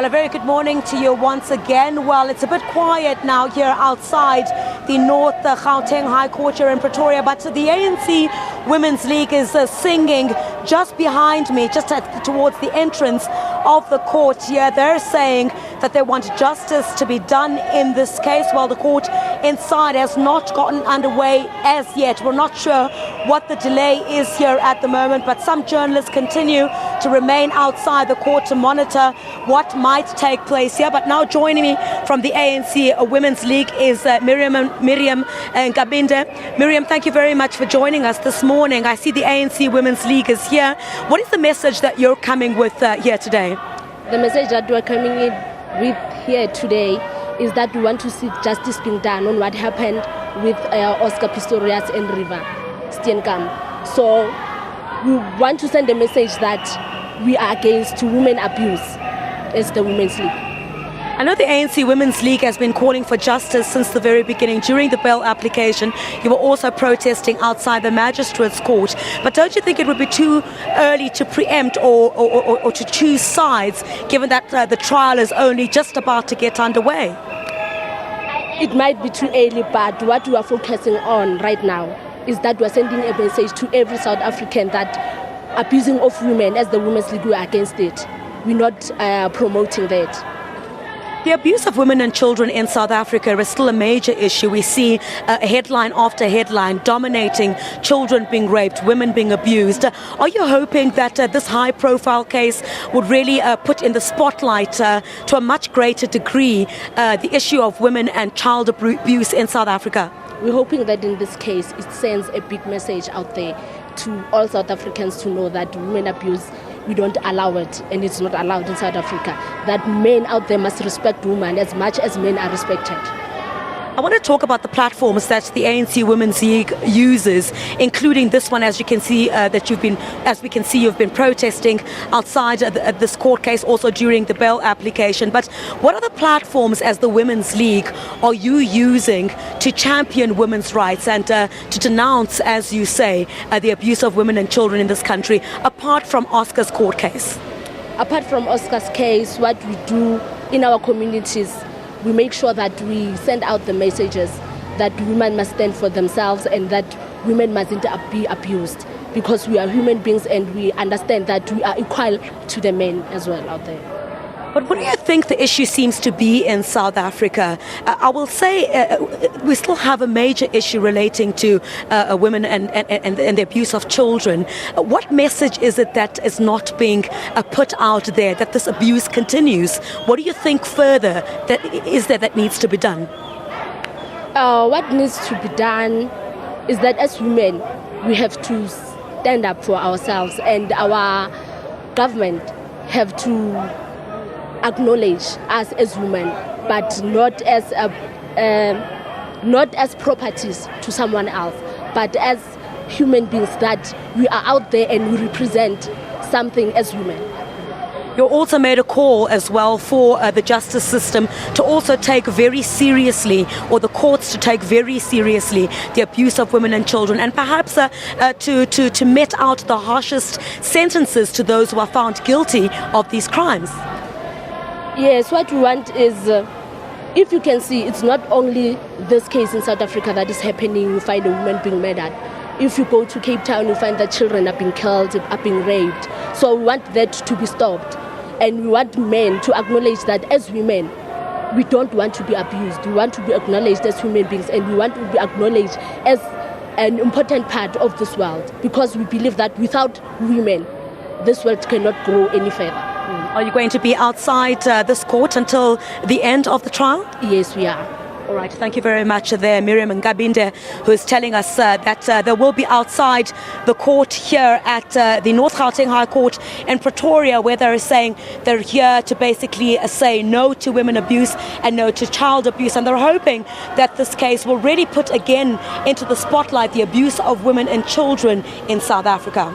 Well, a very good morning to you once again. Well, it's a bit quiet now here outside the North Gauteng High Court here in Pretoria, but the ANC Women's League is singing just behind me, just towards the entrance of the court here. They're saying that they want justice to be done in this case. Well, the court inside has not gotten underway as yet. We're not sure what the delay is here at the moment, but some journalists continue to remain outside the court to monitor what might take place here. But now joining me from the ANC Women's League is Miriam Nkabinde. Miriam, thank you very much for joining us this morning. I see the ANC Women's League is here. What is the message that you're coming with here today? The message that we're coming in with here today is that we want to see justice being done on what happened with Oscar Pistorius and River Steenkamp. So we want to send a message that we are against women abuse as the Women's League. I know the ANC Women's League has been calling for justice since the very beginning. During the bail application, you were also protesting outside the Magistrates Court. But don't you think it would be too early to preempt or to choose sides, given that the trial is only just about to get underway? It might be too early, but what we are focusing on right now is that we are sending a message to every South African that abusing of women as the Women's League, we are against it. We're not promoting that. The abuse of women and children in South Africa is still a major issue. We see headline after headline dominating children being raped, women being abused. Are you hoping that this high-profile case would really put in the spotlight to a much greater degree the issue of women and child abuse in South Africa? We're hoping that in this case it sends a big message out there to all South Africans to know that women abuse, we don't allow it, and it's not allowed in South Africa. That men out there must respect women as much as men are respected. I want to talk about the platforms that the ANC Women's League uses, including this one, as you can see, you've been protesting outside this court case, also during the bail application. But what other platforms, as the Women's League, are you using to champion women's rights and to denounce, as you say, the abuse of women and children in this country, apart from Oscar's court case? Apart from Oscar's case, what we do in our communities, we make sure that we send out the messages that women must stand for themselves and that women mustn't be abused, because we are human beings and we understand that we are equal to the men as well out there. But what do you think the issue seems to be in South Africa? I will say we still have a major issue relating to women and the abuse of children. What message is it that is not being put out there, that this abuse continues? What do you think further that needs to be done? What needs to be done is that as women, we have to stand up for ourselves, and our government have to acknowledge us as women, but not as properties to someone else, but as human beings, that we are out there and we represent something as women. You also made a call as well for the justice system to also take very seriously, or the courts to take very seriously, the abuse of women and children, and perhaps to mete out the harshest sentences to those who are found guilty of these crimes. Yes, what we want is, if you can see, it's not only this case in South Africa that is happening. You find a woman being murdered. If you go to Cape Town, you find that children are being killed, are being raped. So we want that to be stopped. And we want men to acknowledge that as women, we don't want to be abused. We want to be acknowledged as human beings, and we want to be acknowledged as an important part of this world, because we believe that without women, this world cannot grow any further. Are you going to be outside this court until the end of the trial? Yes, we are. All right, thank you very much there, Miriam Nkabinde, who is telling us that they will be outside the court here at the North Gauteng High Court in Pretoria, where they're saying they're here to basically say no to women abuse and no to child abuse. And they're hoping that this case will really put again into the spotlight the abuse of women and children in South Africa.